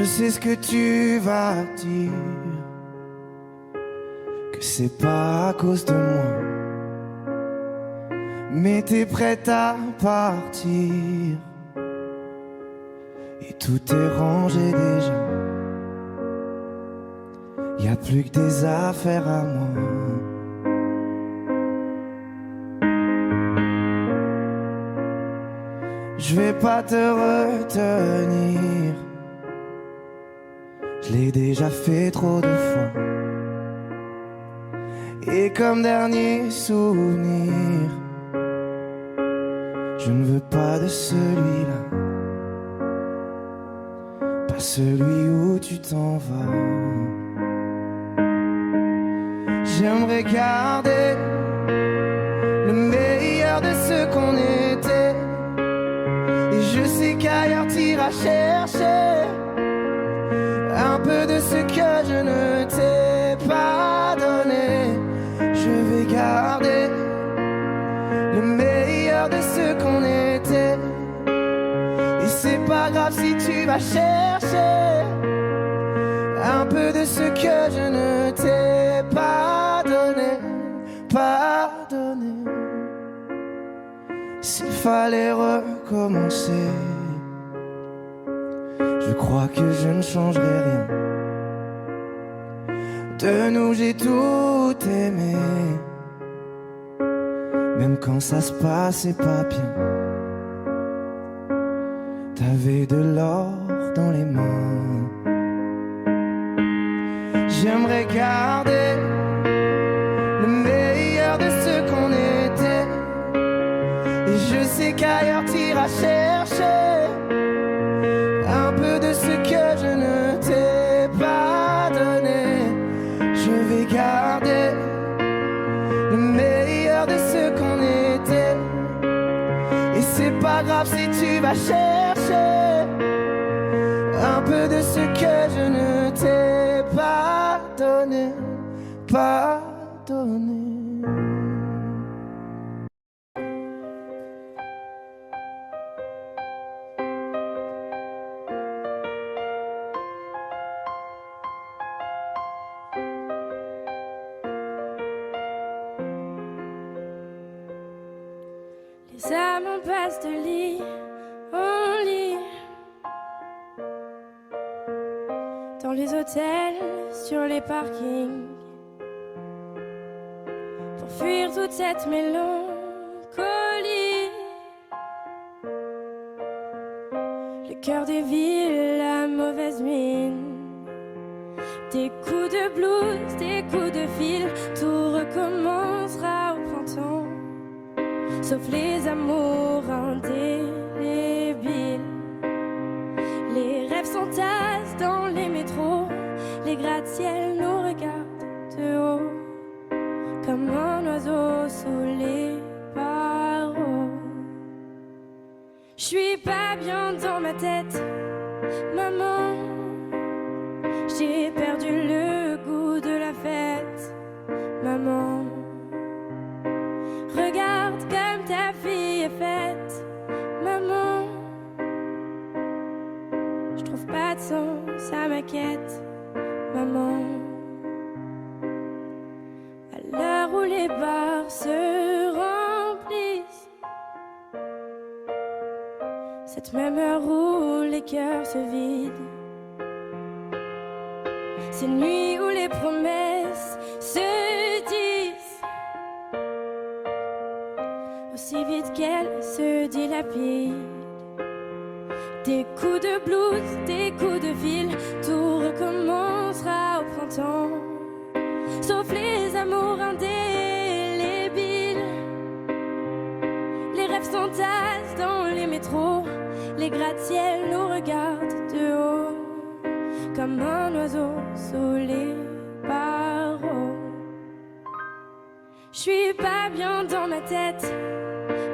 sais ce que tu vas dire, que c'est pas à cause de moi, mais t'es prête à partir et tout est rangé déjà. Y'a plus que des affaires à moi. Je vais pas te retenir, je l'ai déjà fait trop de fois. Et comme dernier souvenir, je ne veux pas de celui-là, pas celui où tu t'en vas. J'aimerais garder le meilleur de ce qu'on était, et je sais qu'ailleurs t'iras chercher un peu de ce que je ne t'ai pas donné. Je vais garder le meilleur de ce qu'on était, et c'est pas grave si tu vas chercher un peu de ce que je ne t'ai pas donné, pardonné. S'il fallait recommencer, je crois que je ne changerai rien. De nous j'ai tout aimé, même quand ça se passait pas bien. T'avais de l'or dans les mains. J'aimerais garder le meilleur de ce qu'on était, et je sais qu'ailleurs t'iras chercher un peu de ce que je ne t'ai pas donné. Je vais garder le meilleur de ce qu'on était, et c'est pas grave si tu vas chercher un peu de ce que je ne t'ai pas donné, pardonné. Les amants passent de lit en lit, dans les hôtels, sur les parkings, pour fuir toute cette mélancolie. Le cœur des villes, la mauvaise mine, des coups de blues, des coups de fil, tout recommencera au printemps, sauf les amours indélébiles. Les rêves s'entassent dans les métros, les gratte-ciels nous regardent de haut, comme un oiseau sous les barreaux. J'suis pas bien dans ma tête, maman, j'ai perdu le goût de la fête, maman. Regarde comme ta fille est faite, maman. Je trouve pas de sens à ma quête, maman. À l'heure où les bars se remplissent, cette même heure où les cœurs se vident, ces nuits où les promesses se disent aussi vite qu'elles se dilapident. Des coups de blues, des coups de fil, tout recommencera au printemps, sauf les amours indélébiles. Les rêves s'entassent dans les métros, les gratte-ciels nous regardent de haut, comme un oiseau sous les barreaux. J'suis pas bien dans ma tête,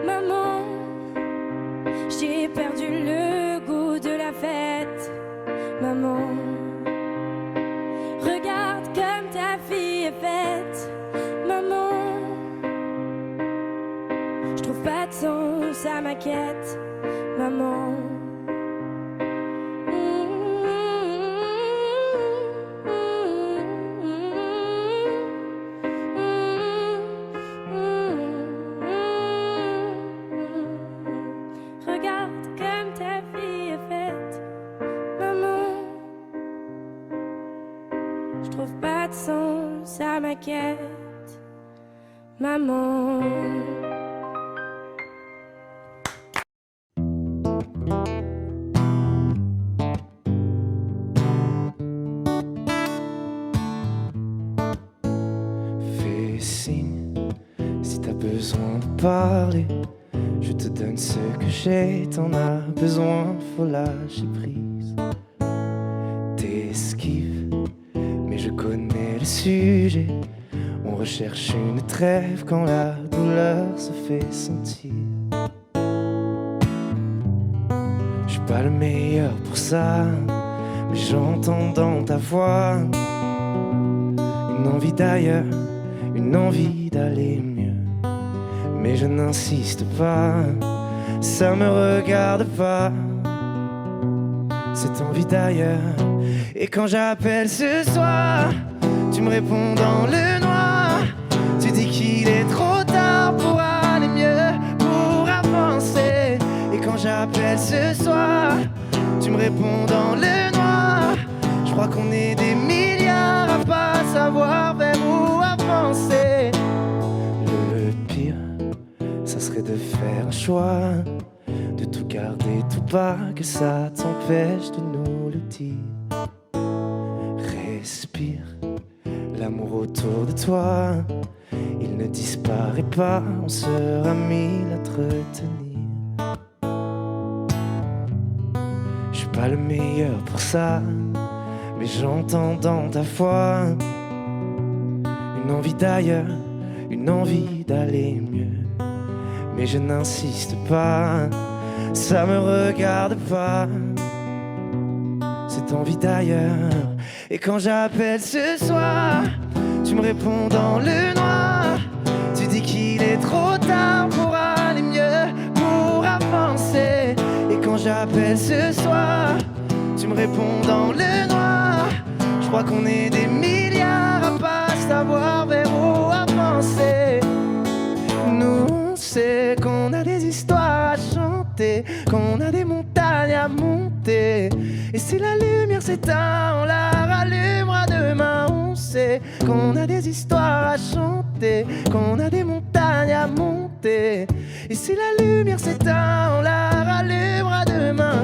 maman. J'ai perdu le goût de la fête, maman. Regarde comme ta fille est faite, maman. Je trouve pas de sens à ma quête, maman. Je trouve pas de sens à ma quête, maman. Fais signe si t'as besoin de parler. Je te donne ce que j'ai, t'en as besoin, faut lâcher prise. T'esquives, mais je connais le sujet. On recherche une trêve quand la douleur se fait sentir. Je suis pas le meilleur pour ça, mais j'entends dans ta voix une envie d'ailleurs, une envie d'aller mieux. Mais je n'insiste pas, ça me regarde pas, cette envie d'ailleurs. Et quand j'appelle ce soir, tu me réponds dans le noir. Tu dis qu'il est trop tard pour aller mieux, pour avancer. Et quand j'appelle ce soir, tu me réponds dans le noir. Je crois qu'on est des milliards à pas savoir vers où avancer. Le pire, ça serait de faire un choix, de tout garder, tout pas, que ça t'empêche de nous le dire. Respire, l'amour autour de toi, il ne disparaît pas, on sera mille à te retenir. Je suis pas le meilleur pour ça, mais j'entends dans ta voix une envie d'ailleurs, une envie d'aller mieux. Mais je n'insiste pas, ça me regarde pas, cette envie d'ailleurs. Et quand j'appelle ce soir, tu me réponds dans le noir. Tu dis qu'il est trop tard pour aller mieux, pour avancer. Et quand j'appelle ce soir, tu me réponds dans le noir. Je crois qu'on est des milliards à pas savoir vers où avancer. Nous, on sait qu'on a des histoires à chanter, qu'on a des montagnes à monter. Et si la lumière s'éteint, on la rallumera demain. On sait qu'on a des histoires à chanter, qu'on a des montagnes à monter. Et si la lumière s'éteint, on la rallumera demain.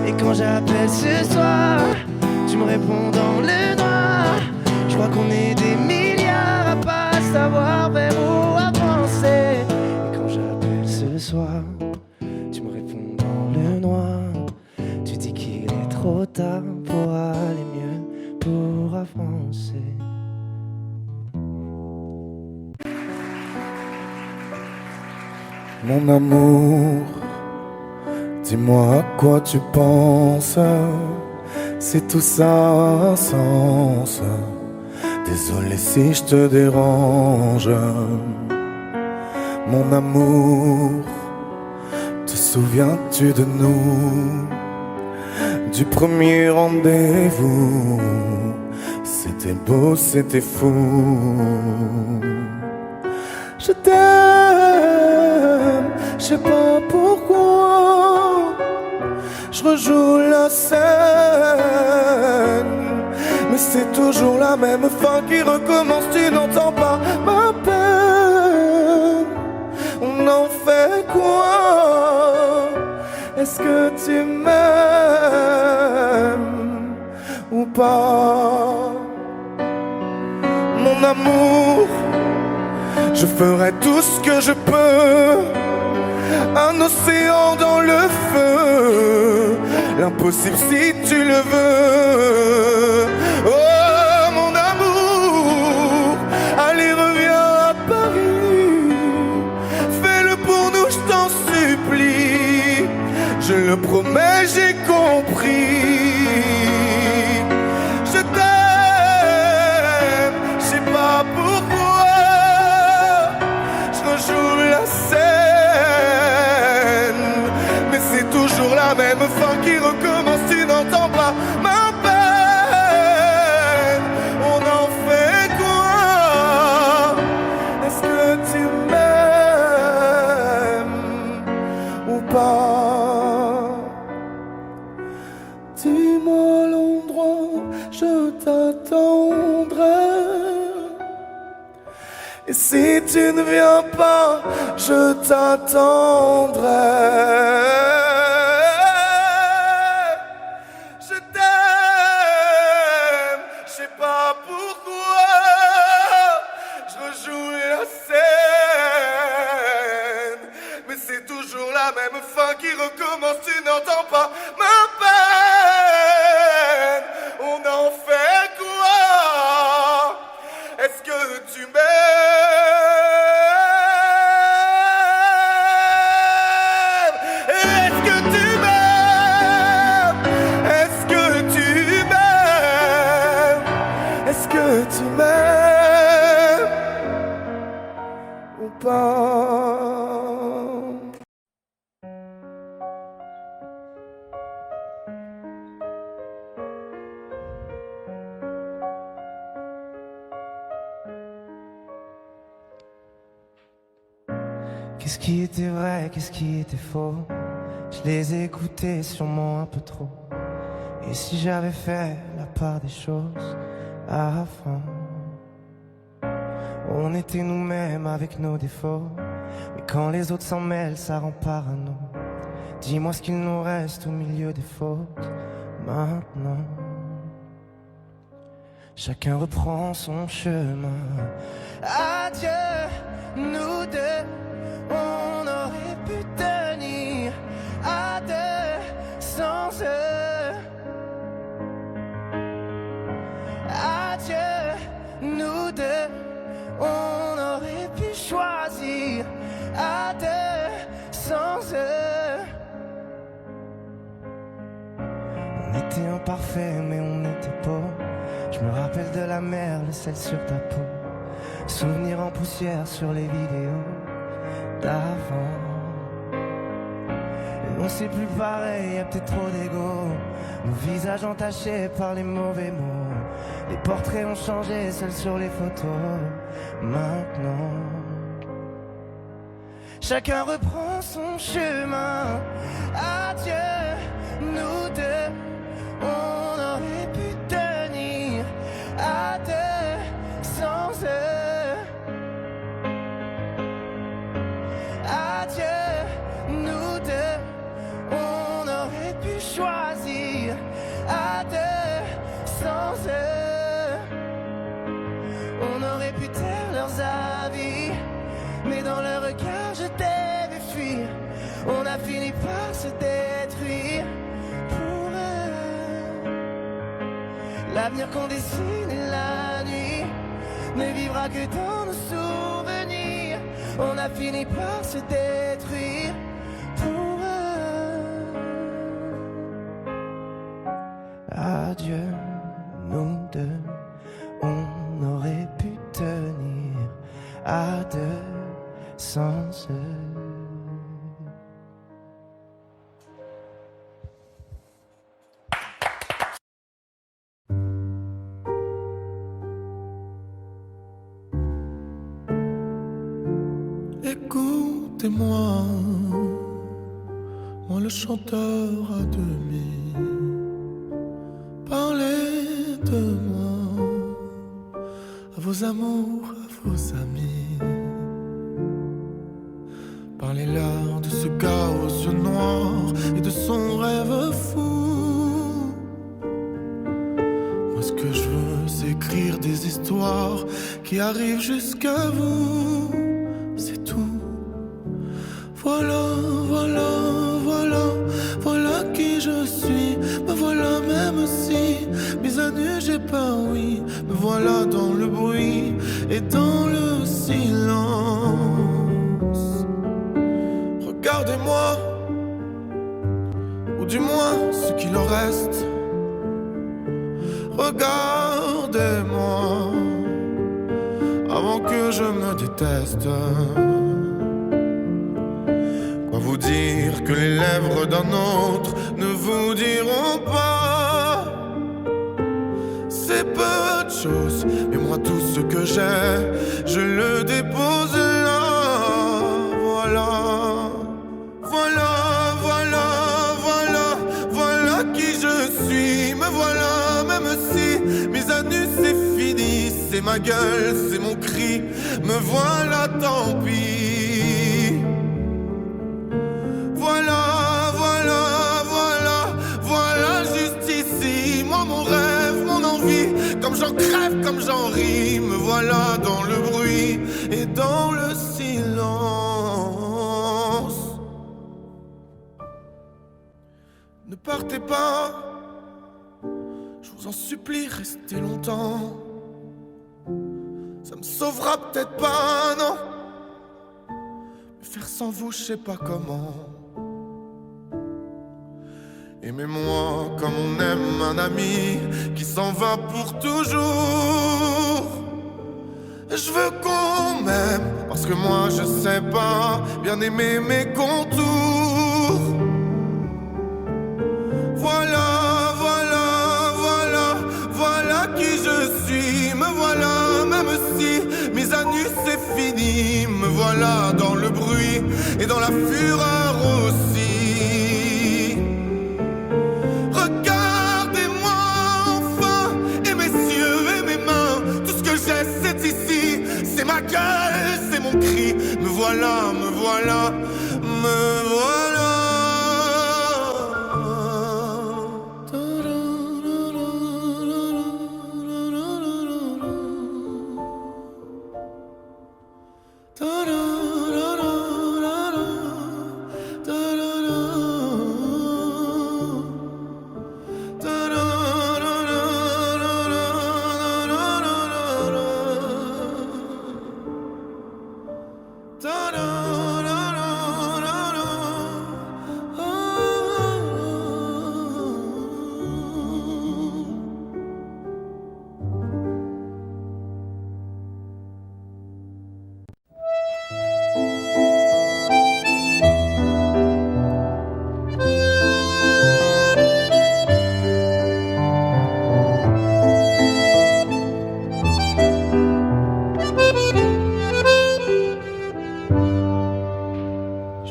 Et quand j'appelle ce soir, tu me réponds dans le noir. Je crois qu'on est des milliards à pas savoir vers où avancer. Et quand j'appelle ce soir, tu me réponds dans le noir. Tu dis qu'il est trop tard pour aller mieux, pour avancer. Mon amour, dis-moi à quoi tu penses, si tout ça a un sens. Désolé si je te dérange. Mon amour, te souviens-tu de nous, du premier rendez-vous? C'était beau, c'était fou. Je t'aime, je sais pas pourquoi. Je rejoue la scène, mais c'est toujours la même fin qui recommence. Tu n'entends pas ma peine. On en fait quoi? Est-ce que tu m'aimes ou pas? Mon amour, je ferai tout ce que je peux. Un océan dans le feu, l'impossible si tu le veux. Oh mon amour, allez reviens à Paris. Fais-le pour nous, je t'en supplie. Je le promets, j'ai compris. Je t'aime, je sais pas pourquoi. Je rejoue la scène, mais c'est toujours la même fin qui recommence. Tu n'entends pas ma peine. On en fait quoi? Est-ce que tu m'aimes pas. Dis-moi l'endroit, je t'attendrai. Et si tu ne viens pas, je t'attendrai. Je t'aime, je sais pas pourquoi. Je rejoue la scène, mais c'est toujours la même fin qui recommence. Tu n'entends pas ma peine. On en fait quoi? Est-ce que tu m'aimes? Est-ce que tu m'aimes? Est-ce que tu m'aimes? Est-ce que tu m'aimes ou pas? Qu'est-ce qui était vrai, qu'est-ce qui était faux? Je les ai écoutés sûrement un peu trop. Et si j'avais fait la part des choses avant? On était nous-mêmes avec nos défauts, mais quand les autres s'en mêlent, ça rend parano. Dis-moi ce qu'il nous reste au milieu des fautes maintenant. Chacun reprend son chemin. Adieu, nous deux. On aurait pu tenir à deux sans eux. Adieu, nous deux. On aurait pu choisir à deux sans eux. On était imparfaits mais on n'était pas. Je me rappelle de la mer, le sel sur ta peau. Souvenirs en poussière sur les vidéos d'avant. Et on sait plus pareil, y'a peut-être trop d'ego. Nos visages entachés par les mauvais mots. Les portraits ont changé, seuls sur les photos. Maintenant, chacun reprend son chemin. Adieu, nous deux. On aurait pu tenir à deux sans eux. Adieu, nous deux. On aurait pu choisir à deux sans eux. On aurait pu taire leurs avis, mais dans leur regard je t'ai vu fuir. On a fini par se détruire pour eux. L'avenir qu'on dessine la nuit ne vivra que dans nos souvenirs. On a fini par se détruire pour eux. Adieu, nous deux. On aurait pu tenir à deux sans eux. Écoutez-moi, moi le chanteur à demi. Parlez de moi à vos amours, à vos amis. Parlez-leur de ce gars aux yeux noirs et de son rêve fou. Moi ce que je veux c'est écrire des histoires qui arrivent jusqu'à vous. C'est tout. Voilà, voilà, voilà, voilà qui je suis. Me voilà même si mise à nu j'ai peur, oui. Me voilà dans le bruit et dans le silence. Regardez-moi, ou du moins ce qu'il en reste. Regardez-moi avant que je me déteste. Quoi vous dire que les lèvres d'un autre ne vous diront pas? C'est peu de choses, mais moi tout ce que j'ai, je le dépose là. Voilà, voilà. c'est ma gueule, c'est mon cri. Me voilà, tant pis. Voilà, voilà, voilà, voilà juste ici. Moi mon rêve, mon envie, comme j'en crève, comme j'en ris. Me voilà dans le bruit et dans le silence. Ne partez pas, je vous en supplie, restez longtemps. Ça me sauvera peut-être pas, non. Mais faire sans vous, je sais pas comment. Aimez-moi comme on aime un ami qui s'en va pour toujours. Je veux qu'on m'aime parce que moi je sais pas bien aimer mes contours. Voilà, voilà, voilà, voilà qui je suis. Me voilà, même si mise à nu c'est fini. Me voilà dans le bruit et dans la fureur aussi. Regardez-moi enfin, et mes yeux et mes mains. Tout ce que j'ai c'est ici. C'est ma gueule, c'est mon cri. Me voilà, me voilà, me voilà.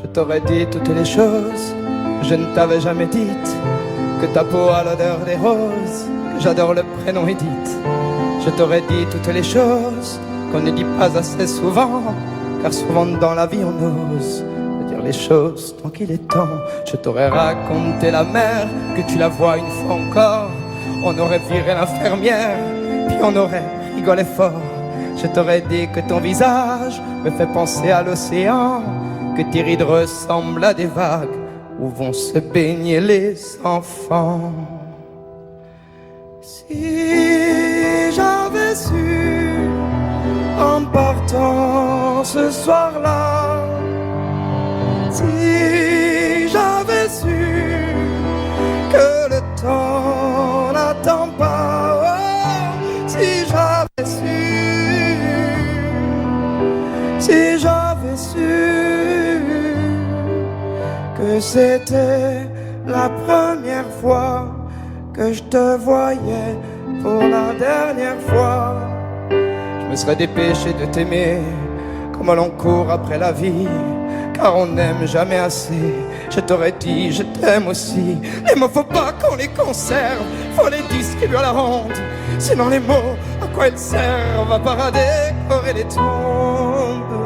Je t'aurais dit toutes les choses que je ne t'avais jamais dites. Que ta peau a l'odeur des roses, que j'adore le prénom Edith. Je t'aurais dit toutes les choses qu'on ne dit pas assez souvent, car souvent dans la vie on ose dire les choses tant qu'il est temps. Je t'aurais raconté la mer, que tu la vois une fois encore. On aurait viré l'infirmière, puis on aurait rigolé fort. Je t'aurais dit que ton visage me fait penser à l'océan, que tes rides ressemblent à des vagues où vont se baigner les enfants. Si j'avais su en partant ce soir-là, si j'avais su que le temps n'attend pas, oh, si j'avais su, si j'avais su que c'était la première fois que je te voyais pour la dernière fois, je me serais dépêché de t'aimer comme l'on court après la vie, car on n'aime jamais assez. Je t'aurais dit je t'aime aussi. Les mots faut pas qu'on les conserve, faut les distribuer à la ronde. Sinon les mots, à quoi ils servent? À part à décorer les tombes.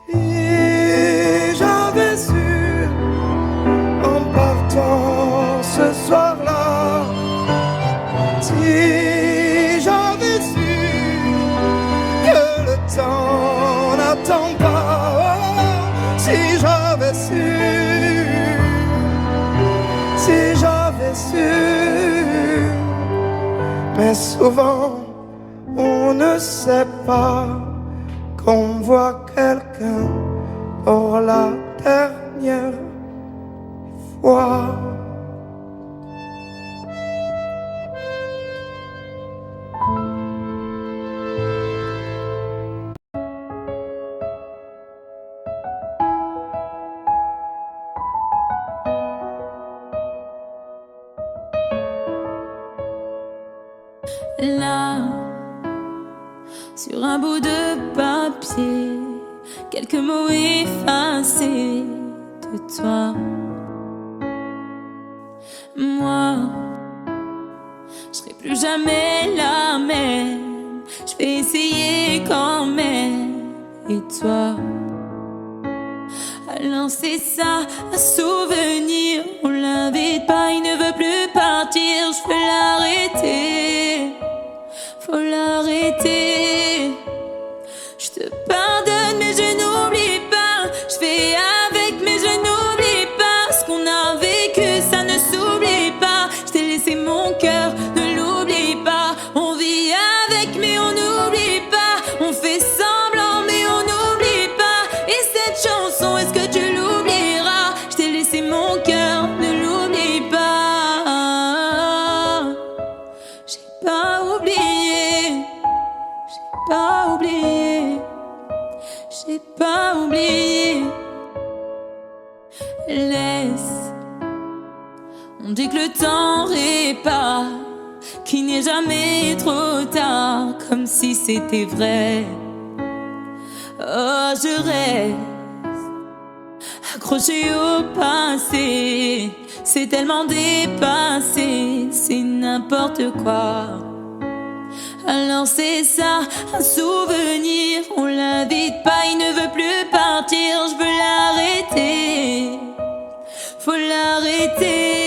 Si j'avais su en partant ce soir-là, si j'avais su que le temps n'attend pas, oh, si j'avais su, si j'avais su. Mais souvent on ne sait pas qu'on voit quelqu'un pour la dernière fois. Là, sur un bout de papier, quelques mots effacés de toi. Moi, jamais la même. Je vais essayer quand même. Et toi? Alors c'est ça, un souvenir. On l'invite pas, il ne veut plus partir. Je peux l'arrêter, faut l'arrêter. Je te pardonne mais je n'oublie pas. Je fais avec mais je n'oublie pas. Ce qu'on a vécu ça ne s'oublie pas. Je t'ai laissé mon cœur, ne l'oublie pas. On vit avec mais on n'oublie pas. On fait semblant mais on n'oublie pas. Et cette chanson, est-ce que tu l'oublieras? Je t'ai laissé mon cœur, ne l'oublie pas. J'ai pas oublié, j'ai pas oublié, j'ai pas oublié. Laisse, on dit que le temps répare, qu'il n'est jamais trop tard, comme si c'était vrai. Oh, je reste accroché au passé, c'est tellement dépassé, c'est n'importe quoi. Alors c'est ça, un souvenir, on l'invite pas, il ne veut plus partir, je veux l'arrêter, faut l'arrêter.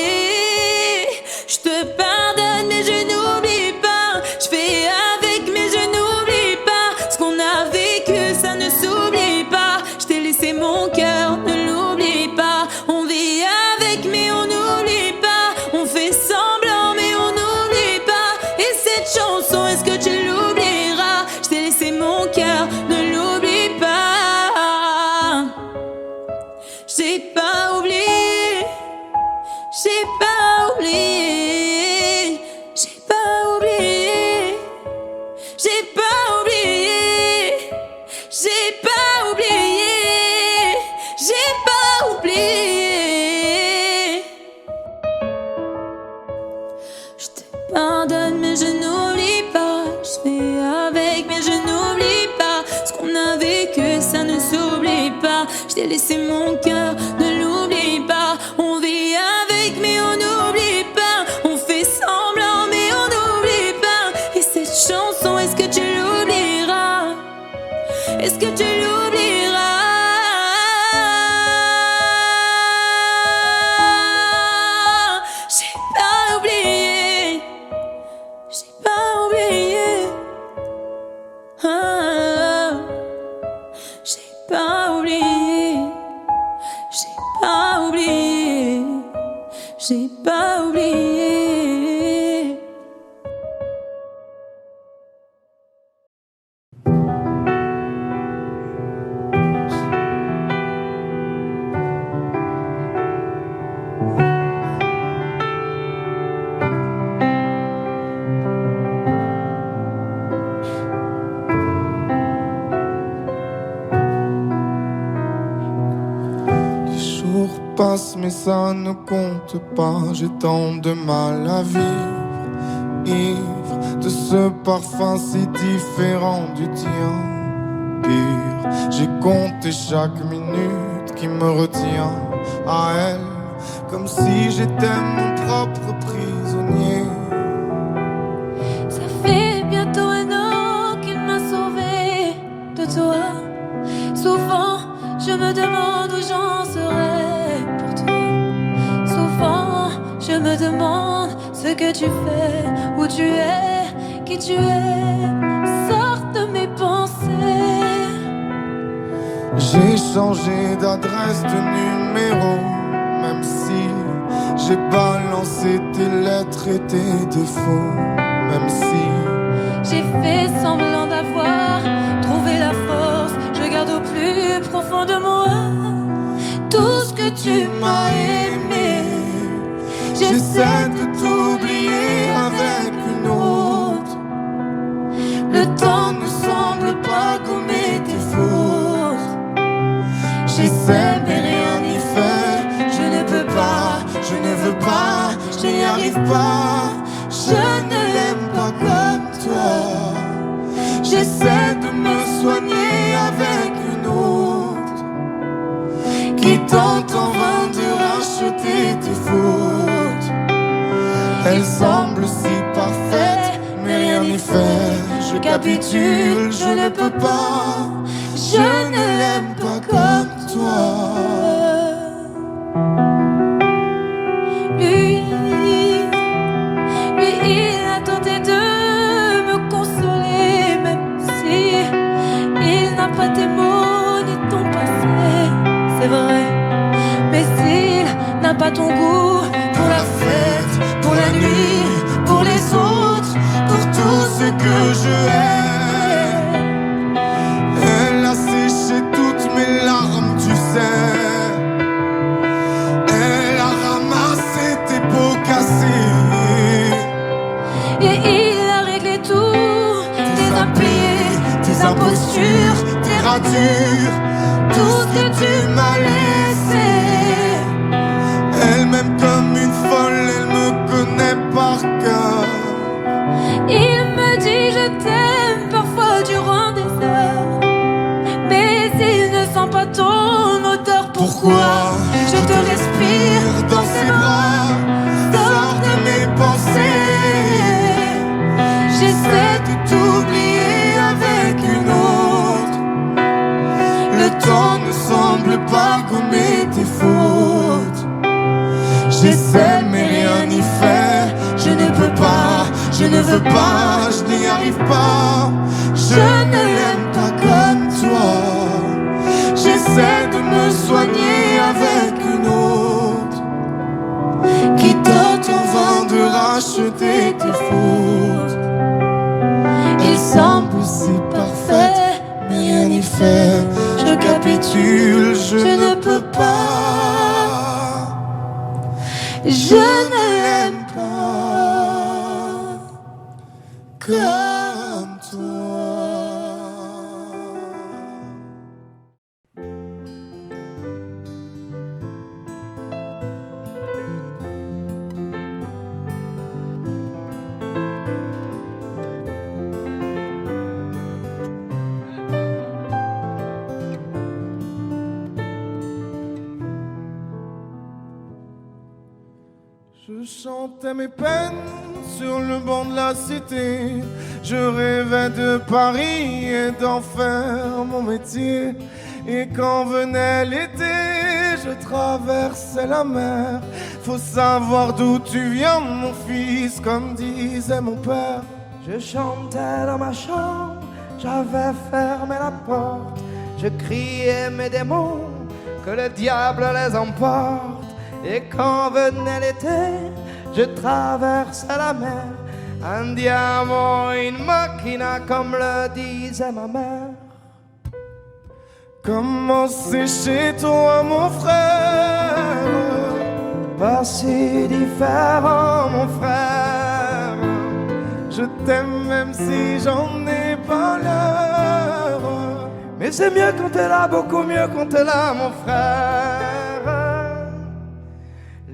Je te pardonne mais je n'oublie pas. Je fais avec mais je n'oublie pas. Ce qu'on a vécu ça ne s'oublie pas. Je t'ai laissé mon cœur, ne l'oublie pas. On vit avec mais on n'oublie pas. On fait semblant mais on n'oublie pas. Et cette chanson, est-ce que tu l'oublieras? Je t'ai laissé mon cœur, ne l'oublie pas. J'ai pas oublié, j'ai pas oublié, j'ai pas oublié, j'ai pas oublié, j'ai pas oublié, j'ai pas oublié. Je te pardonne mais je n'oublie pas. Je fais avec mais je n'oublie pas. Ce qu'on a vécu ça ne s'oublie pas. Je t'ai laissé mon cœur, ne l'oublie pas. On vit avec mais on n'oublie pas. On fait semblant mais on n'oublie pas. Et cette chanson, est-ce que tu l'oublieras? Est-ce que tu l'oublieras? J'ai pas oublié, j'ai pas oublié. Ah, j'ai pas oublié, j'ai pas oublié, j'ai pas oublié. Les jours passent mais ça ne compte pas. J'ai tant de mal à vivre, ivre de ce parfum si différent du tien. Pire, j'ai compté chaque minute qui me retient à elle, comme si j'étais mon propre prisonnier. Ça fait bientôt un an qu'il m'a sauvé de toi. Souvent, je me demande où j'en serais pour toi. Souvent, je me demande ce que tu fais, où tu es, qui tu es. Sors de mes pensées. J'ai changé d'adresse, de numéro, même si j'ai balancé tes lettres et tes défauts. Même si j'ai fait semblant d'avoir trouvé la force, je garde au plus profond de moi tout ce que tu m'as aimé. j'essaie de t'oublier avec une autre. Le temps ne semble pas gommer tes fautes. J'essaie mais rien n'y fait. Je ne peux pas, je ne veux pas, je n'y arrive pas. Je ne l'aime pas comme toi. J'essaie de me soigner avec une autre qui tente en vain de racheter tes fautes. Elle semble si parfaite, capitule, je ne peux pas, je ne l'aime pas comme toi. Lui, il a tenté de me consoler, même si il n'a pas tes mots ni ton passé, c'est vrai. Mais s'il n'a pas ton goût pour la fête, pour la nuit, pour les autres, Pour tout ce que je hais, elle a séché toutes mes larmes, tu sais. Elle a ramassé tes pots cassés, et il a réglé tout, tes impayés, tes impostures, tes ratures, tout ce que tu m'as laissé. elle m'aime comme une folle, elle me connaît par cœur. Il me dit je t'aime parfois durant des heures, mais il ne sent pas ton odeur. Pourquoi je te respire dans ses bras, sors de mes pensées. J'essaie de t'oublier avec une autre. Le temps ne semble pas gommer tes fautes. J'essaie mais rien n'y fait. Je ne peux pas, je ne veux pas, je n'y arrive pas. Je ne l'aime pas comme toi. J'essaie de me soigner avec une autre qui tente en vain de racheter tes fautes. Il semble si parfait, mais rien n'y fait. Je capitule, je ne peux pas. Je ne l'aime pas comme toi. Je chantais mes peines sur le banc de la cité. Je rêvais de Paris et d'en faire mon métier. Et quand venait l'été, je traversais la mer. Faut savoir d'où tu viens, mon fils, comme disait mon père. Je chantais dans ma chambre, j'avais fermé la porte. Je criais mes démons, que le diable les emporte. Et quand venait l'été, je traversais la mer. Andiamo in macchina, comme le disait ma mère. Comment c'est chez toi, mon frère? Pas si différent, mon frère. Je t'aime même si j'en ai pas l'heure. Mais c'est mieux quand t'es là, beaucoup mieux quand t'es là, mon frère.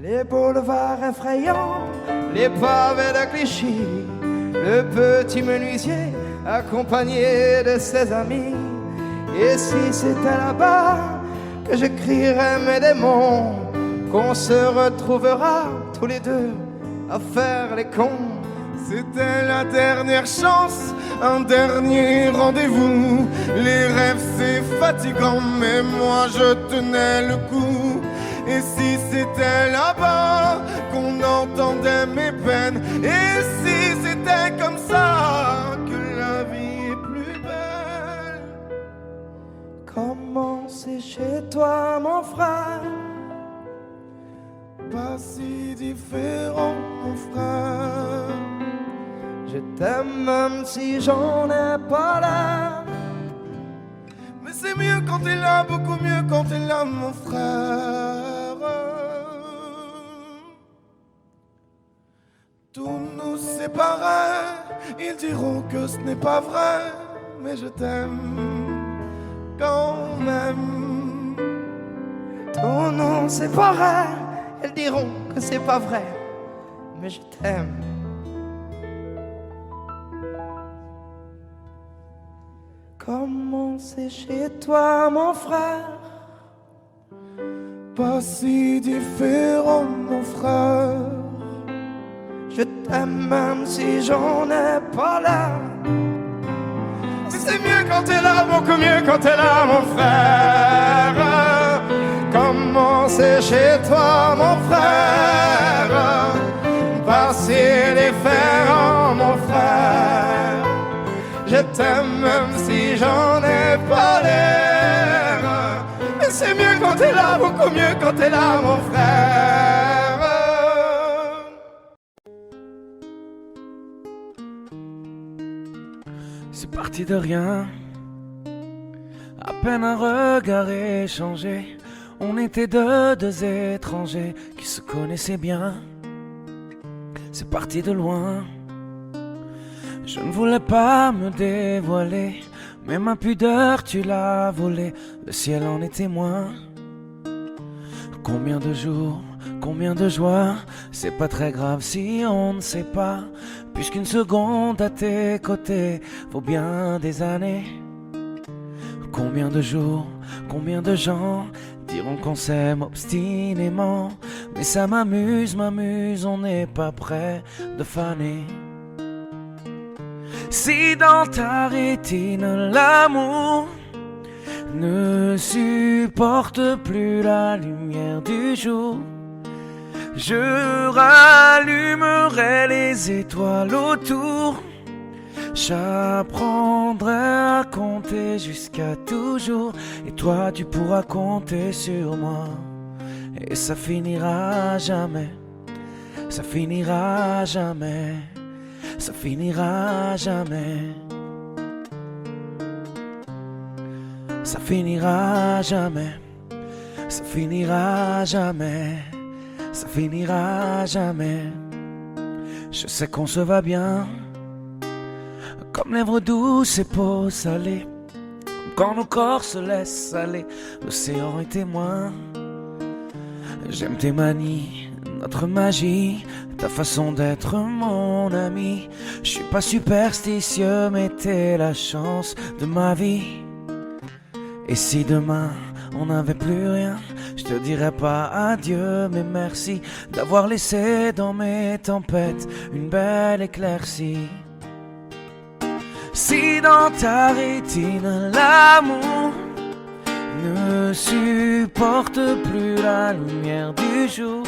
Les boulevards effrayants, les pavés de Clichy, le petit menuisier accompagné de ses amis. Et si c'était là-bas que j'écrirais mes démons, qu'on se retrouvera tous les deux à faire les cons. C'était la dernière chance, un dernier rendez-vous. Les rêves c'est fatigant, mais moi je tenais le coup. Et si c'était là-bas qu'on entendait mes peines, et si c'était comme ça que la vie est plus belle. Comment c'est chez toi, mon frère? Pas si différent, mon frère. Je t'aime même si j'en ai pas l'air. Mais c'est mieux quand t'es là, beaucoup mieux quand t'es là, mon frère. Tout nous séparait, ils diront que ce n'est pas vrai, mais je t'aime quand même. Tout nous séparait, elles diront que c'est pas vrai, mais je t'aime. Comment c'est chez toi, mon frère? Pas si différent, mon frère. Je t'aime même si j'en ai pas l'air. c'est mieux quand t'es là, beaucoup mieux quand t'es là, mon frère. Comment c'est chez toi, mon frère? Passer les fers, mon frère. Je t'aime même si j'en ai pas l'air. Mais c'est mieux quand t'es là, beaucoup mieux quand t'es là, mon frère. C'est parti de rien, à peine un regard échangé. On était deux étrangers qui se connaissaient bien. C'est parti de loin. Je ne voulais pas me dévoiler, mais ma pudeur tu l'as volée. Le ciel en est témoin. Combien de jours, combien de joies. C'est pas très grave si on ne sait pas, puisqu'une seconde à tes côtés vaut bien des années. Combien de jours, combien de gens diront qu'on s'aime obstinément, mais ça m'amuse, on n'est pas prêt de faner. Si dans ta rétine l'amour ne supporte plus la lumière du jour, je rallumerai les étoiles autour. J'apprendrai à compter jusqu'à toujours, et toi tu pourras compter sur moi. Et ça finira jamais, ça finira jamais, ça finira jamais. Ça finira jamais, ça finira jamais, ça finira jamais. Je sais qu'on se va bien, comme lèvres douces et peau salée, comme quand nos corps se laissent aller, l'océan est témoin. J'aime tes manies, notre magie, ta façon d'être mon ami. Je suis pas superstitieux, mais t'es la chance de ma vie. Et si demain on n'avait plus rien, je te dirais pas adieu, mais merci d'avoir laissé dans mes tempêtes une belle éclaircie. Si dans ta rétine l'amour ne supporte plus la lumière du jour,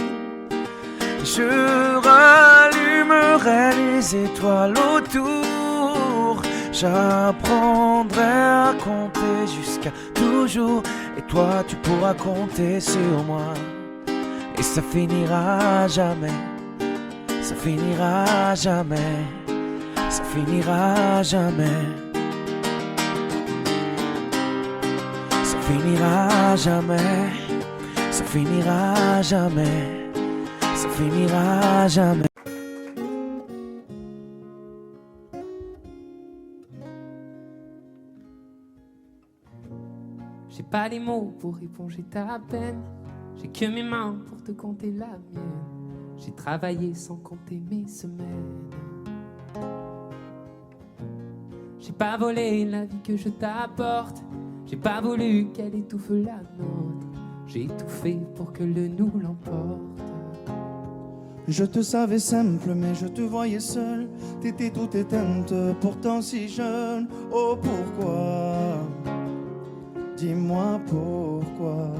je rallumerai les étoiles autour. J'apprendrai à compter jusqu'à toujours, et toi tu pourras compter sur moi. Et ça finira jamais, ça finira jamais, ça finira jamais, ça finira jamais, ça finira jamais, ça finira jamais. J'ai pas les mots pour éponger ta peine, j'ai que mes mains pour te compter la mienne. J'ai travaillé sans compter mes semaines. J'ai pas volé la vie que je t'apporte, j'ai pas voulu qu'elle étouffe la nôtre. J'ai tout fait pour que le nous l'emporte. Je te savais simple, mais je te voyais seule. T'étais toute éteinte, pourtant si jeune. Oh pourquoi? Dis-moi pourquoi.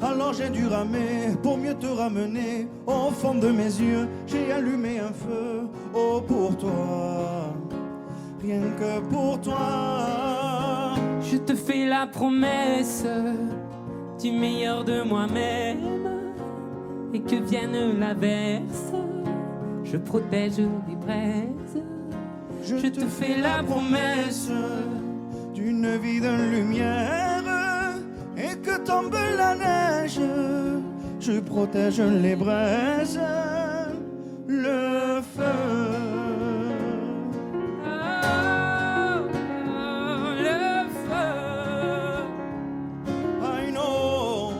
Alors j'ai dû ramer pour mieux te ramener. Au fond de mes yeux, j'ai allumé un feu. Oh pour toi, rien que pour toi. Je te fais la promesse du meilleur de moi-même, et que vienne l'averse, je protège les braises. Je te fais la promesse d'une vie de lumière, et que tombe la neige, je protège les braises, le feu. Le feu. I know.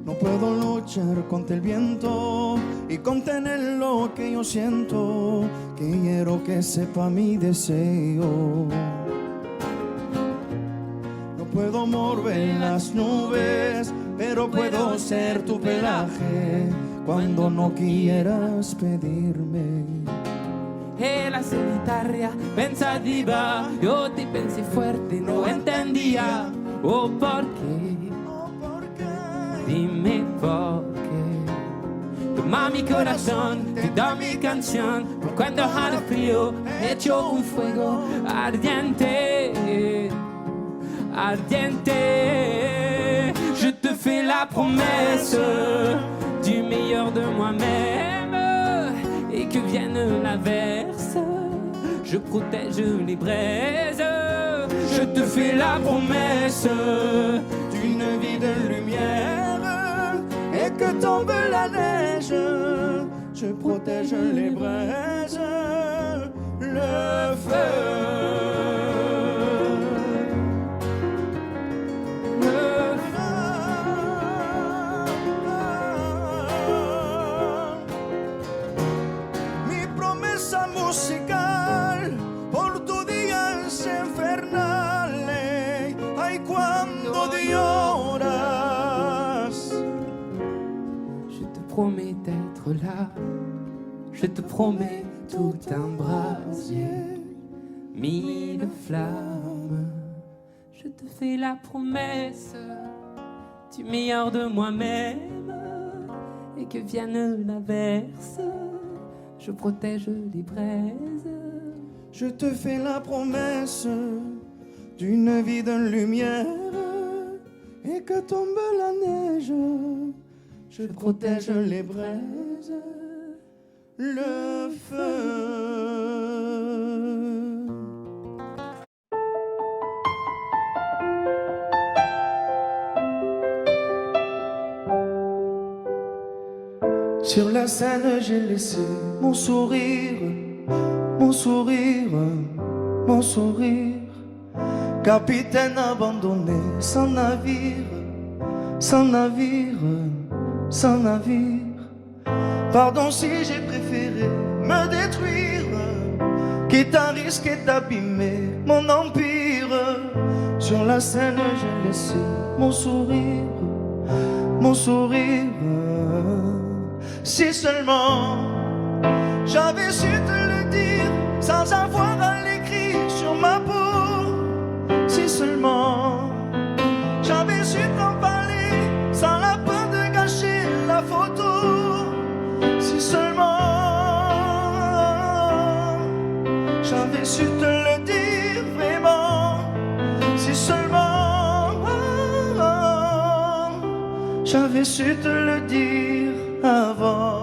No puedo luchar contra el viento y contener lo que yo siento. Quiero que sepa mi deseo. No puedo mover las nubes, pero puedo ser tu pelaje cuando no quieras pedirme. e la solitaria pensativa. Yo te pensé fuerte, no entendía. Oh, ¿por qué? Dime por qué. Toma mi corazón, te da mi canción. Por cuando haga frío, hecho un fuego ardiente, ardiente. Je te fais la promesse du meilleur de moi-même. Et que vienne l'averse, je protège les braises. Je te fais la promesse d'une vie de lumière. Et que tombe la neige, je protège les braises, le feu. Mi promesa musical por tu días infernales. Ay, cuando lloras. Je te promets d'être là, je te promets tout un brasier, mille flammes. Je te fais la promesse du meilleur de moi-même. Et que vienne l'averse, je protège les braises. Je te fais la promesse d'une vie de lumière. Et que tombe la neige, je protège les braises, le feu. Sur la scène, j'ai laissé mon sourire, mon sourire, mon sourire. Capitaine abandonné, sans navire, sans navire, sans navire. Pardon si j'ai préféré me détruire, quitte à risquer d'abîmer mon empire. Sur la scène, j'ai laissé mon sourire, mon sourire. Si seulement j'avais su te le dire sans avoir à l'écrire sur ma peau. Si seulement j'avais su t'en parler sans la peur de gâcher la photo. Si seulement j'avais su te le dire vraiment. Si seulement j'avais su te le dire avant.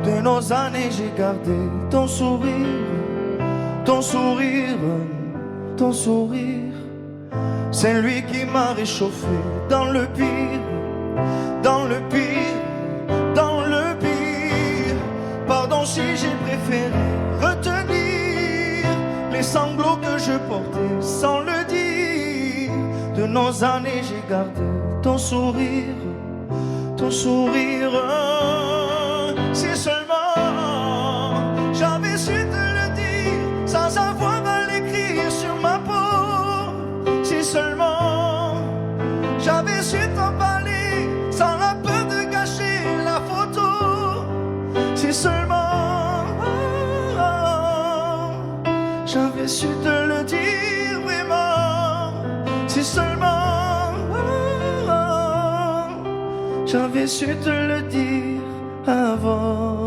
De nos années j'ai gardé ton sourire, ton sourire, ton sourire. C'est lui qui m'a réchauffé dans le pire, dans le pire, dans le pire. Pardon si j'ai préféré retenir les sanglots que je portais sans le dire. De nos années j'ai gardé ton sourire, ton sourire. Si seulement j'avais su te le dire sans avoir à l'écrire sur ma peau. Si seulement j'avais su t'en parler sans la peur de gâcher la photo. Si seulement j'avais su te le dire vraiment. Si seulement j'avais su te le dire avant.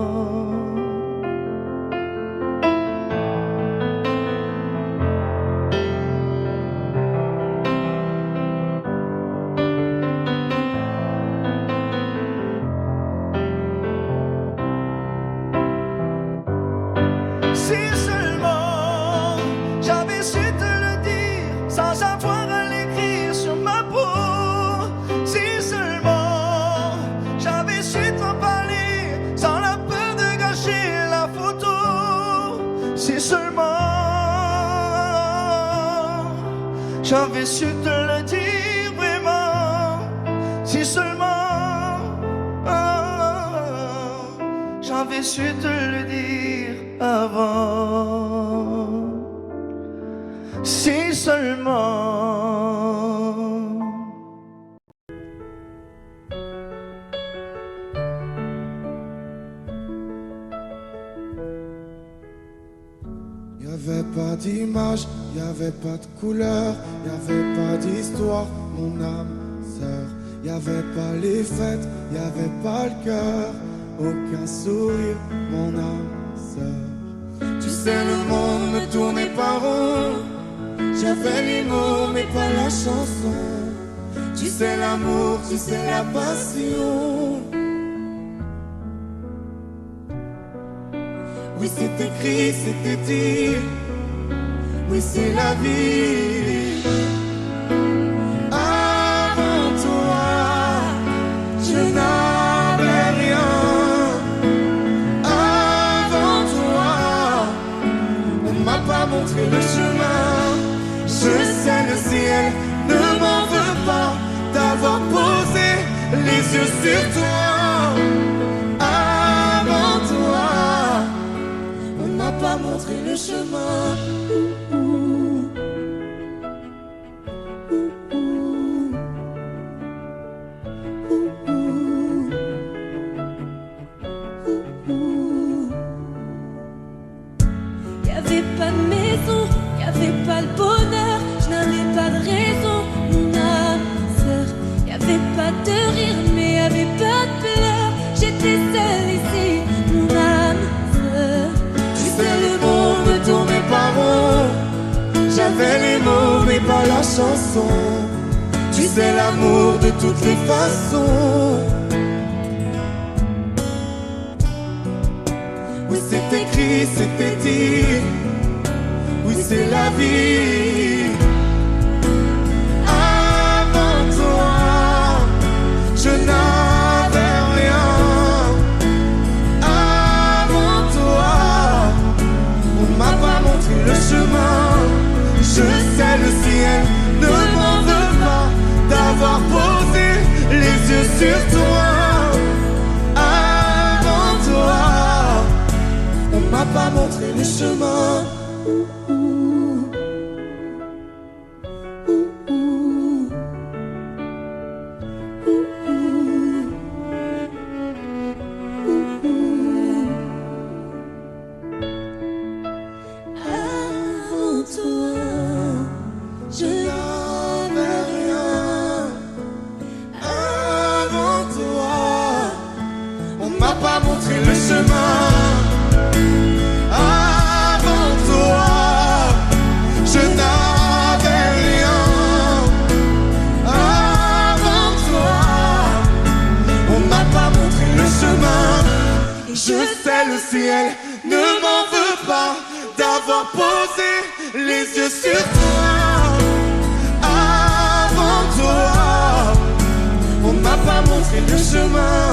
Si seulement j'avais su te le dire sans avoir à l'écrire sur ma peau. Si seulement j'avais su t'en parler sans la peur de gâcher la photo. Si seulement j'avais su te le dire vraiment. Si seulement j'avais su te le dire avant. Si seulement. Y avait pas d'image, y avait pas de couleur, y avait pas d'histoire, mon âme sœur. Y avait pas les fêtes, y avait pas le cœur, aucun sourire, mon âme sœur. Tu sais, le monde ne tournait pas rond. J'avais les mots mais pas la chanson. Tu sais l'amour, tu sais la passion. Oui, c'est écrit, c'était dit. Oui, c'est la vie. Avant toi, je n'avais rien. Avant toi, on m'a pas montré le chemin. Je sais, le ciel ne m'en veut pas d'avoir posé les yeux sur toi. Avant toi, on m'a pas montré le chemin. Y'avait pas de maison, y'avait pas le bonheur, je n'avais pas de raison, mon âme sœur. Y'avait pas de rire, mais y'avait pas de pleurs. J'étais seule ici, mon âme sœur. Tu sais, le monde ne tournait pas rond. J'avais les mots mais pas la chanson. Tu sais, l'amour de toutes les façons. Oui, c'est écrit, c'était dit. Oui, c'est la vie. Avant toi, je n'avais rien. Avant toi, on m'a pas montré le chemin. Je sais, le ciel ne m'en veut pas d'avoir posé les yeux sur toi. Avant toi, on m'a pas montré le chemin. Avant toi, Je n'avais rien. Avant toi, on m'a pas montré le chemin. Avant toi, je n'avais rien. Avant toi, on m'a pas montré le chemin. Je sais, le ciel ne m'en veut pas d'avoir posé les yeux sur toi. Avant toi, on m'a pas montré le chemin.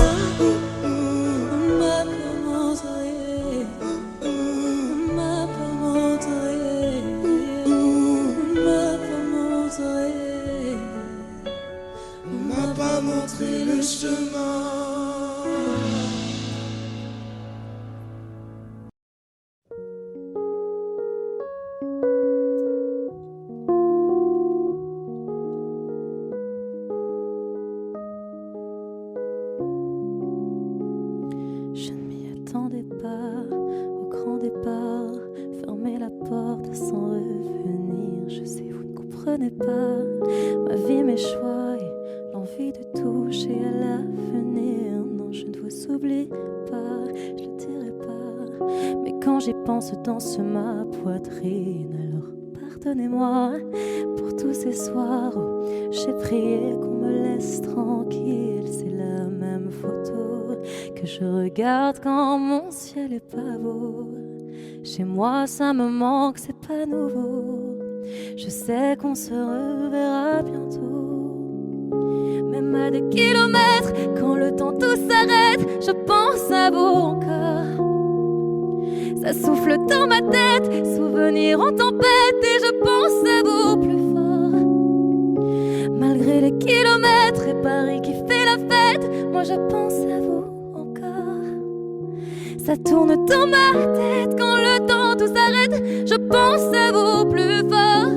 on m'a pas montré, on m'a pas montré, on m'a pas montré, On m'a pas montré le chemin. Je ne m'y attendais pas au grand départ. Fermer la porte sans revenir. Je sais, vous ne comprenez pas ma vie, mes choix et l'envie de toucher à l'avenir. Non, je ne vous oublie pas, je le dirai pas. Mais quand j'y pense, danse ma poitrine. Alors pardonnez-moi pour tous ces soirs où j'ai prié qu'on me laisse tranquille. C'est la même photo que je regarde quand mon ciel est pas beau. Chez moi ça me manque, c'est pas nouveau. Je sais qu'on se reverra bientôt. Même à des kilomètres, quand le temps tout s'arrête, je pense à vous encore. Ça souffle dans ma tête, souvenirs en tempête, et je pense à vous plus fort. Malgré les kilomètres et Paris qui fait la fête, moi je pense à vous encore. Ça tourne dans ma tête quand le temps tout s'arrête, je pense à vous plus fort.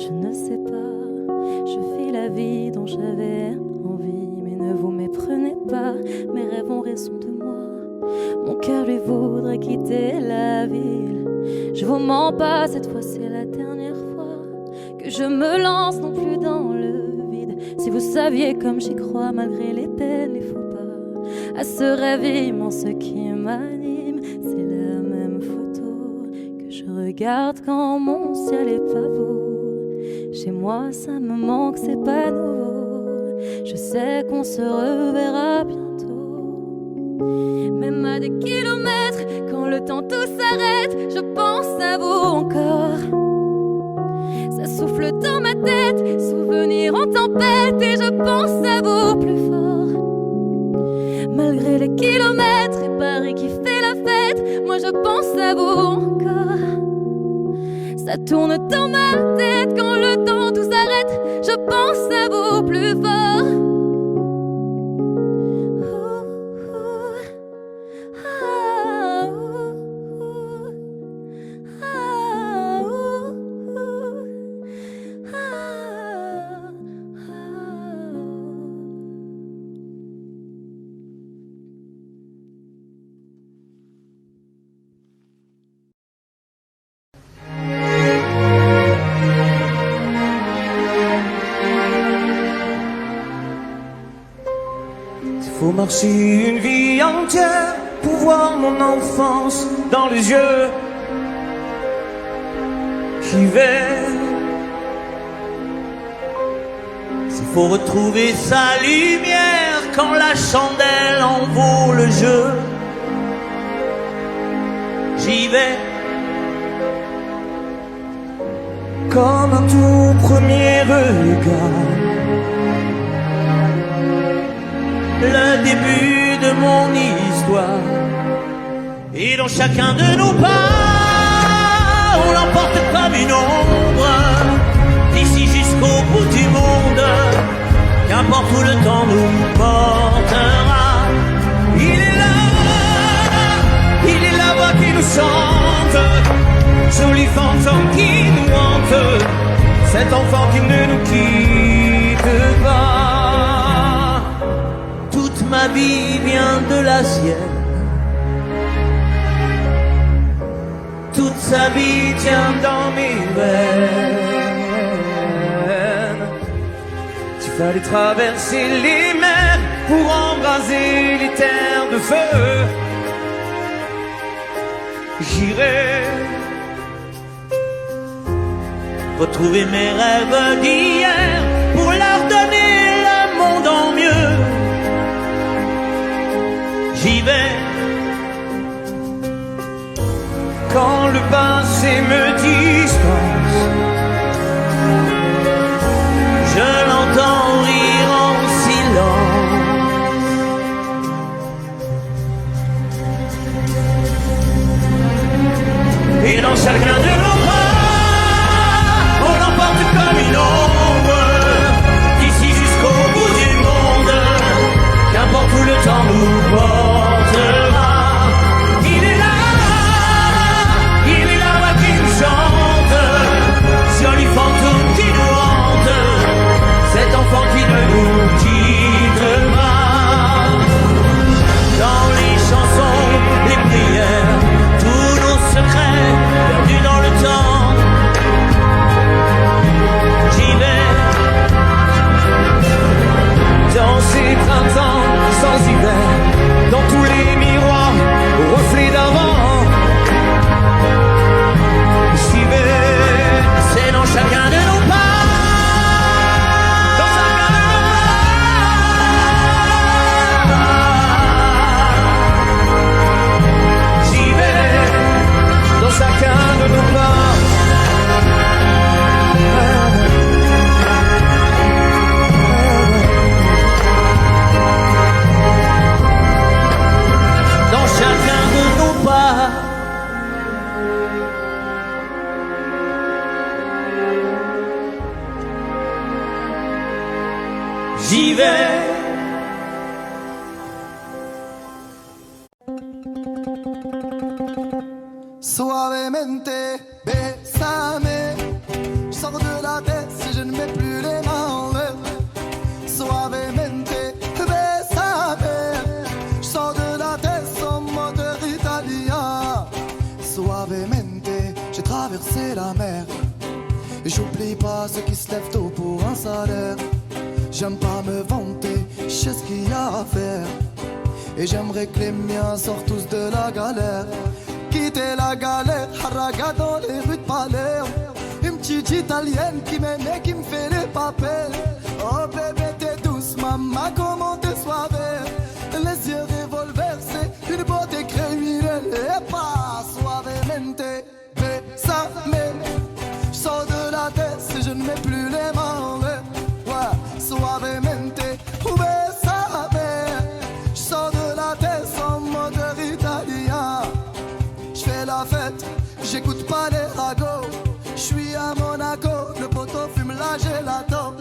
je ne sais pas. Je fais la vie dont j'avais envie, mais ne vous méprenez pas. Mes rêves ont raison de moi. Mon cœur lui voudrait quitter la ville. Je vous mens pas, cette fois c'est la dernière fois que je me lance non plus dans le vide. Si vous saviez comme j'y crois malgré les peines, les faux pas, à ce rêve immense qui m'anime, c'est la même photo que je regarde quand mon ciel est pas beau. Chez moi ça me manque, c'est pas nouveau. Je sais qu'on se reverra bientôt. Même à des kilomètres, quand le temps tout s'arrête, je pense à vous encore. Ça souffle dans ma tête, souvenirs en tempête, et je pense à vous plus fort. Malgré les kilomètres et Paris qui fait la fête, moi je pense à vous encore. Ça tourne dans ma tête, quand le temps tout s'arrête, je pense à vous plus fort. Faut marcher une vie entière pour voir mon enfance dans les yeux. J'y vais. S'il faut retrouver sa lumière quand la chandelle en vaut le jeu, j'y vais. Comme un tout premier regard, le début de mon histoire. Et dans chacun de nos pas, on l'emporte comme une ombre, d'ici jusqu'au bout du monde. Qu'importe où le temps nous portera, il est la voix qui nous chante, joli fantôme qui nous hante, cet enfant qui ne nous quitte pas. Toute ma vie vient de la sienne, toute sa vie tient dans mes veines. Il fallait traverser les mers pour embraser les terres de feu. J'irai retrouver mes rêves d'hier pour leur donner le monde en mieux. J'y vais quand le passé me dispense. Je l'entends rire en silence. Et dans chacun de nos pas, on l'emporte comme une ombre, d'ici jusqu'au bout du monde. Qu'importe où le temps nous portera, il est là qui nous chante, joli fantôme qui nous hante, cet enfant qui ne nous quitte pas. Dans les chansons, les prières, tous nos secrets perdus dans le temps. J'y vais dans ces printemps sans hiver, dans tous les miroirs aux reflets d'avant. J'y vais, c'est dans chacun de nos pas, dans chacun de nos pas. J'y vais, dans chacun de nos pas. Dans chacun de nos pas. J'y vais. Suavemente, bésame. Je sors de la tête. je ne mets plus les mains en l'air. Suavemente, besame. Je sors de la tête en moteur italien. Suavemente, j'ai traversé la mer. Et j'oublie pas ceux qui se lèvent tôt pour un salaire. J'aime pas me vanter, je sais ce qu'il y a à faire. Et j'aimerais que les miens sortent tous de la galère. Quitter la galère, haraga dans les rues de Palerme. Une petite italienne qui m'aime et qui me fait les papels. Oh bébé t'es douce, maman comment t'es soivée. Les yeux revolver, c'est une beauté criminelle. Et pas suavemente, besame. Je sors de la tête et je ne mets plus les mains en l'air. Ouais, suavemente, besame. Je sors de la tête en moteur italien. Je fais la fête, j'écoute pas les ragots. Je suis à Monaco, le poteau fume la gelato.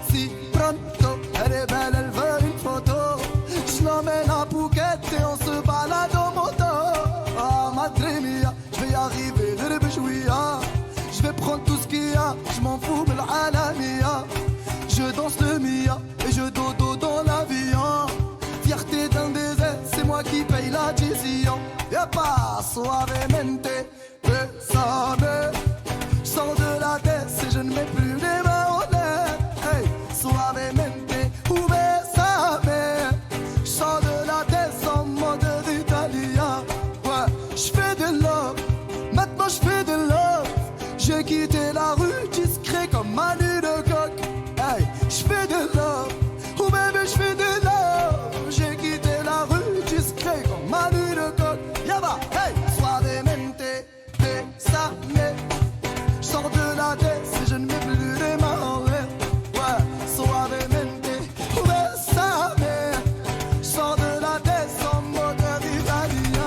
Si pronto, elle est belle, elle veut une photo. Je l'emmène à Phuket et on se balade en moto. Ah madre mia, je vais y arriver, je vais prendre tout ce qu'il y a, je m'en fous de l'alamia. Je danse le mia et je dodo dans l'avion. Fierté d'un désert, c'est moi qui paye la décision. Y'a pas suavemente, besame. Je sors de la tête et je ne mets plus les mains en l'air. Hey, suavemente, besame. Je sors de la tête en mode italien. Ouais, je fais de love, maintenant je fais de love. J'ai quitté la rue discret comme Manu de coq. Hey, je fais de love, oh baby je fais de love. J'ai quitté la rue discret comme Manu de coq. Yaba, hey, suavemente, besame. Je sors de la tête si je ne mets plus les mains en l'air. Ouais, suavemente, besame. Je sors de la tête sans moteur italien.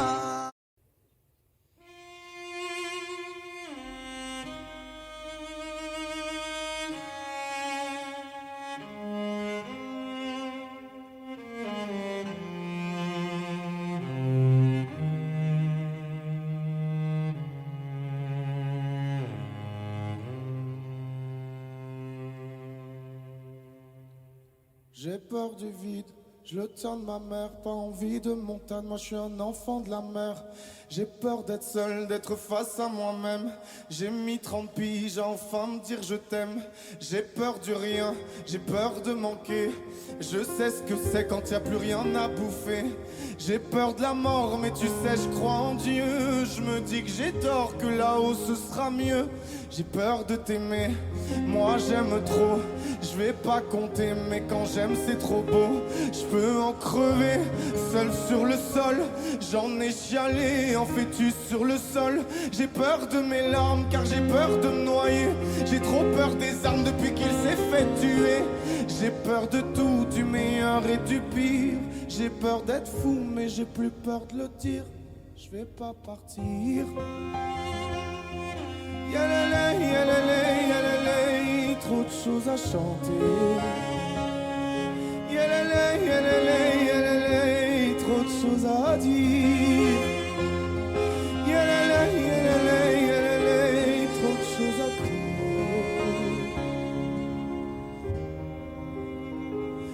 J'ai peur du vide, je le tiens de ma mère, pas envie de montagne, moi je suis un enfant de la mer. J'ai peur d'être seul, d'être face à moi-même. J'ai mis 30 piges à enfin me dire je t'aime. J'ai peur du rien, j'ai peur de manquer. Je sais ce que c'est quand y a plus rien à bouffer. J'ai peur de la mort, mais tu sais je crois en Dieu. Je me dis que j'ai tort, que là-haut ce sera mieux. J'ai peur de t'aimer, moi j'aime trop. Je vais pas compter, mais quand j'aime c'est trop beau. Je peux en crever, seul sur le sol. J'en ai chialé en fœtus sur le sol. J'ai peur de mes larmes car j'ai peur de me noyer. J'ai trop peur des armes depuis qu'il s'est fait tuer. J'ai peur de tout, du meilleur et du pire. J'ai peur d'être fou mais j'ai plus peur de le dire. Je vais pas partir. Yalalay, yalalay, yalalay, trop de choses à chanter. Yalalay, yalalay, yalalay, trop de choses à dire. Yalalay, yalalay, yalalay, trop de choses à crier.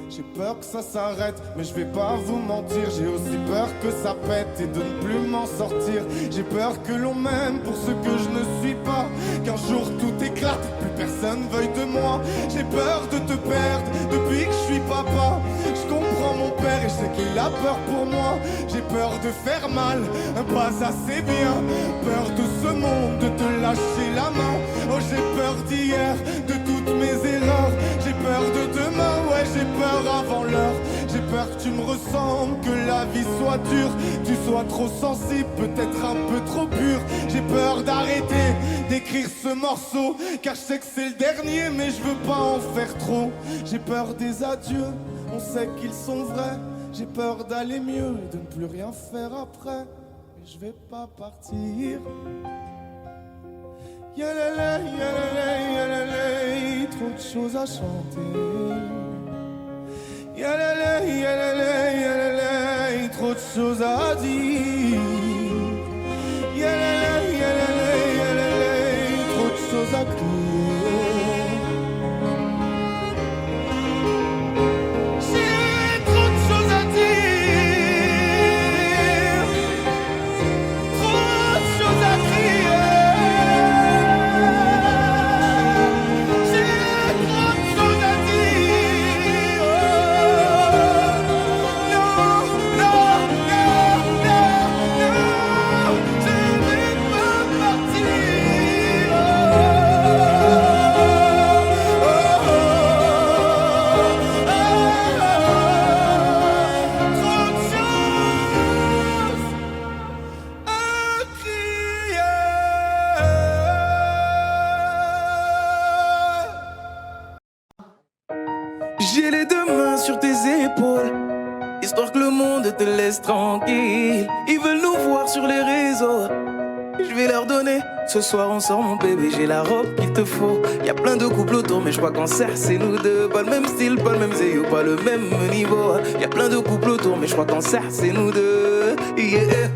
J'ai peur que ça s'arrête, mais je vais pas vous mentir. J'ai aussi peur que ça pète et de ne plus m'en sortir. J'ai peur que l'on m'aime pour ce que je ne suis pas. Qu'un jour tout éclate, plus personne veuille de moi. J'ai peur de te perdre depuis que je suis papa. Je comprends mon père et je sais qu'il a peur pour moi. J'ai peur de faire mal, pas assez bien. Peur de ce monde, de te lâcher la main. Oh j'ai peur d'hier, de toutes mes erreurs. J'ai peur de demain, ouais j'ai peur avant l'heure. J'ai peur que tu me ressembles, que la vie soit dure. Tu sois trop sensible, peut-être un peu trop pur. J'ai peur d'arrêter d'écrire ce morceau, car je sais que c'est le dernier, mais je veux pas en faire trop. J'ai peur des adieux, on sait qu'ils sont vrais. J'ai peur d'aller mieux et de ne plus rien faire après. Mais je vais pas partir. Yalalay, yalalay, yalalay, trop de choses à chanter. Yalalay, yalalay, yalalay, trop de choses à dire. Yalalay, yalalay, yalalay, trop de choses à crier. J'ai les deux mains sur tes épaules, histoire que le monde te laisse tranquille. Ils veulent nous voir sur les réseaux, je vais leur donner. Ce soir on sort mon bébé, j'ai la robe qu'il te faut. Y'a plein de couples autour mais je crois qu'en serre c'est nous deux. Pas le même style, pas le même zéyo, pas le même niveau. Y'a plein de couples autour mais je crois qu'en serre c'est nous deux. Yeah.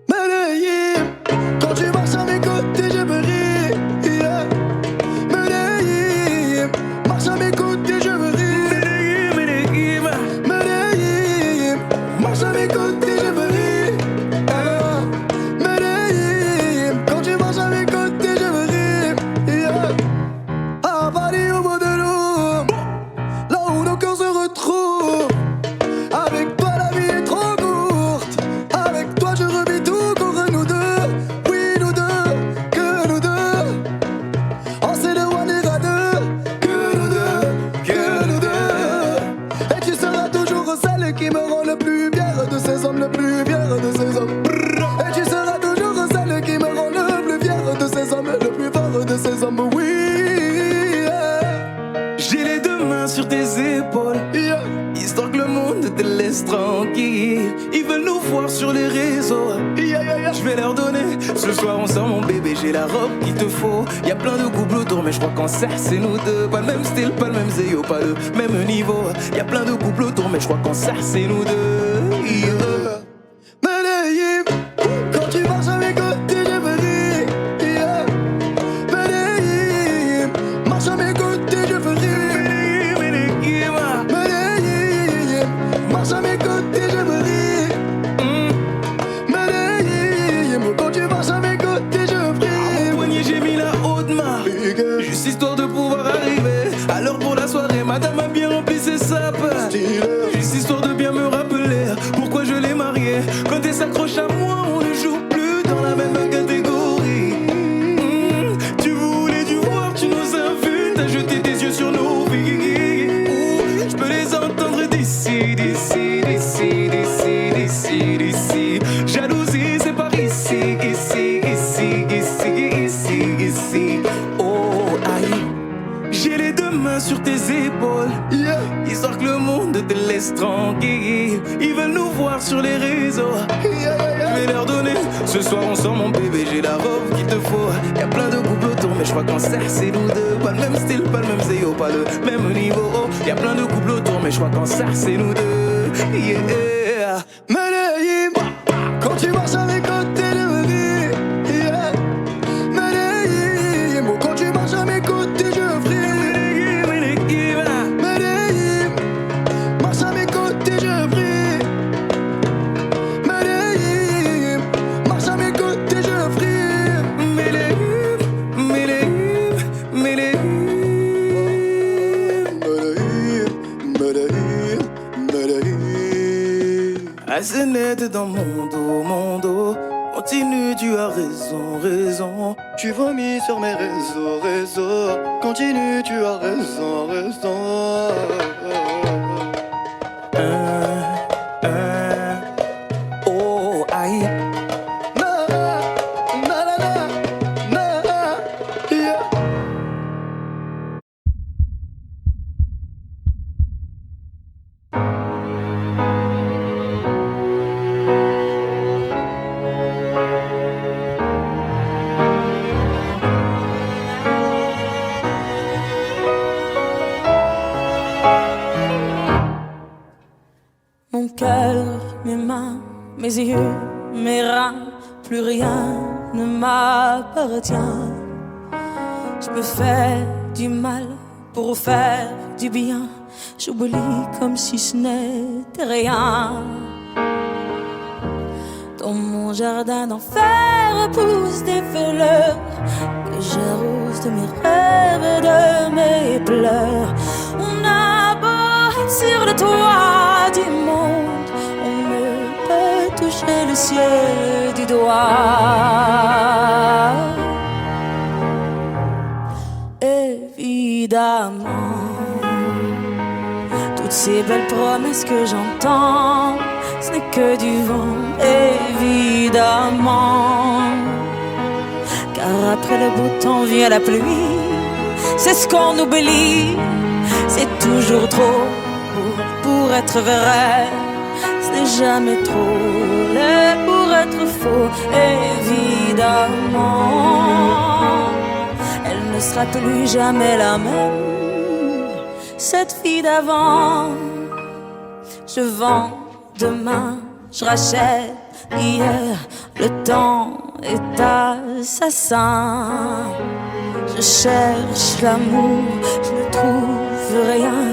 Medellín, quand tu marches à mes côtés je me ris. Yeah. Medellín, marche à mes côtés je me ris. Medellín, Medellín, marche à mes côtés je me ris. Medellín, quand tu marches à mes côtés je me ris. Yeah. À Paris au bout de l'eau, là où nos cœurs se retrouvent. Avec toi la vie est trop courte. Avec toi je revis tout contre nous deux. Oui nous deux, que nous deux. On s'est de one et à deux. Que nous deux, que nous deux. Et tu seras toujours celle qui me rend le plus fier de ces hommes, le plus fier de ces hommes. Et tu seras toujours celle qui me rend le plus fier de ces hommes, le plus fort de ces hommes. Oui. j'ai les deux mains sur tes épaules, Yeah. histoire que le monde te laisse tranquille. Ils veulent nous voir sur les réseaux, Yeah, yeah, yeah. je vais leur donner. Ce soir on sort mon bébé, j'ai la robe qu'il te faut. Y'a plein de couples autour mais je crois qu'en serre c'est nous deux. Pas le même style, pas le même zéyo, pas le même niveau. Y'a plein de couples autour mais je crois qu'en serre c'est nous deux. Yeah. Medellín, quand tu marches à mes côtés, je me ris. Yeah. Medellín, marche à mes côtés, je me ris. Medellín, Medellín, marche à mes côtés, je me ris. Medellín, quand tu marches à mes côtés, je au prie. poignet j'ai mis la haute main, juste histoire de pouvoir arriver. Alors pour la soirée, madame a bien rempli ses sapes. Juste histoire de bien me rappeler pourquoi je l'ai mariée. Quand elle s'accroche à moi, on ne joue plus dans la même catégorie. Tu voulais du voir, tu nous as vus, t'as jeté tes yeux sur nos vies. Je peux les entendre d'ici, d'ici, d'ici, d'ici, d'ici, d'ici. Jalousie, c'est par ici, ici, ici, ici, ici, ici. Oh, aïe. J'ai les deux mains sur tes épaules, Yeah. histoire que le monde te laisse tranquille. Ils veulent nous voir sur les réseaux, Yeah, yeah, je vais leur donner. Ce soir on sort mon bébé, j'ai la robe qu'il te faut. Y'a plein de couples autour mais je crois qu'en serre c'est nous deux. Pas le même style, pas le même zéyo, pas le même niveau. Y'a plein de couples autour mais je crois qu'en serre c'est nous deux. Yeah. Medellín, quand tu marches à mes côtés, je me ris. Yeah. Medellín, quand tu marches à mes côtés, je prie. Medellín, marche à mes côtés, je prie. Medellín, marche à mes côtés, je prie. Medellín, Medellín, Medellín. Medellín, Medellín, Medellín. Assez net dans mon dos. Continue, tu as raison, raison. Tu vomis sur mes réseaux, réseaux. Continue, tu as raison, raison. Oh, aïe. Na, na, na, na, na, yeah. Mon cœur, mes mains, mes yeux, mes reins, plus rien ne m'appartient. Je me fais du mal pour faire du bien. J'oublie comme si ce n'était rien. Dans mon jardin d'enfer poussent des fleurs que j'arrose de mes rêves et de mes pleurs. On a beau être sur le toit du monde, on ne peut toucher le ciel du doigt. Évidemment, toutes ces belles promesses que j'entends, ce n'est que du vent, évidemment. Car après le beau temps vient la pluie, c'est ce qu'on oublie. c'est toujours trop pour être vrai. Ce n'est jamais trop laid pour être faux, évidemment. Elle ne sera plus jamais la même, cette fille d'avant. Je vends demain, je rachète hier, le temps est assassin. Je cherche l'amour, je ne trouve rien,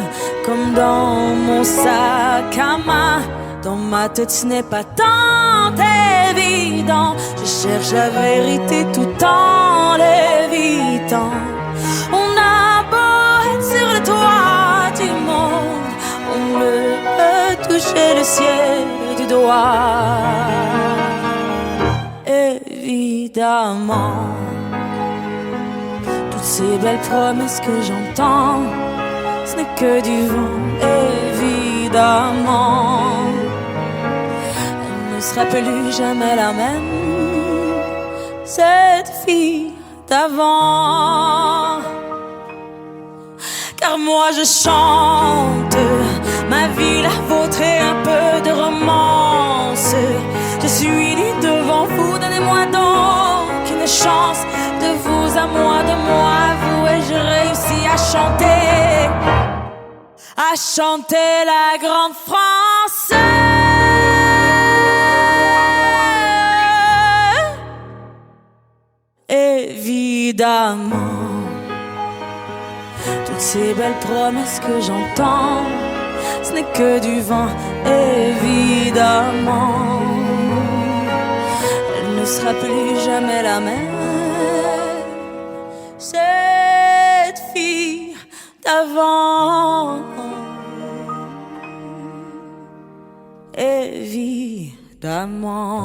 comme dans mon sac à main. Dans ma tête ce n'est pas tant évident. Je cherche la vérité tout en l'évitant. On a beau être sur le toit du monde, on peut toucher le ciel du doigt. Évidemment, toutes ces belles promesses que j'entends, ce n'est que du vent, évidemment. Elle ne sera plus jamais la même, cette fille d'avant. Car moi je chante ma vie, la vôtre et un peu de romance. Je suis née devant vous, donnez-moi donc une chance. De vous à moi, de moi à vous, et je réussis à chanter la grande France. Évidemment, toutes ces belles promesses que j'entends, ce n'est que du vent, évidemment. Elle ne sera plus jamais la même, cette fille d'avant. Évidemment.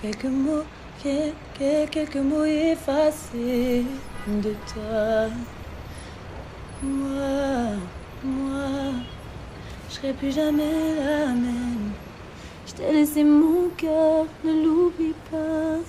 quelques mots, quelques mots effacés de toi. Moi, je serai plus jamais la même. Je t'ai laissé mon cœur, ne l'oublie pas.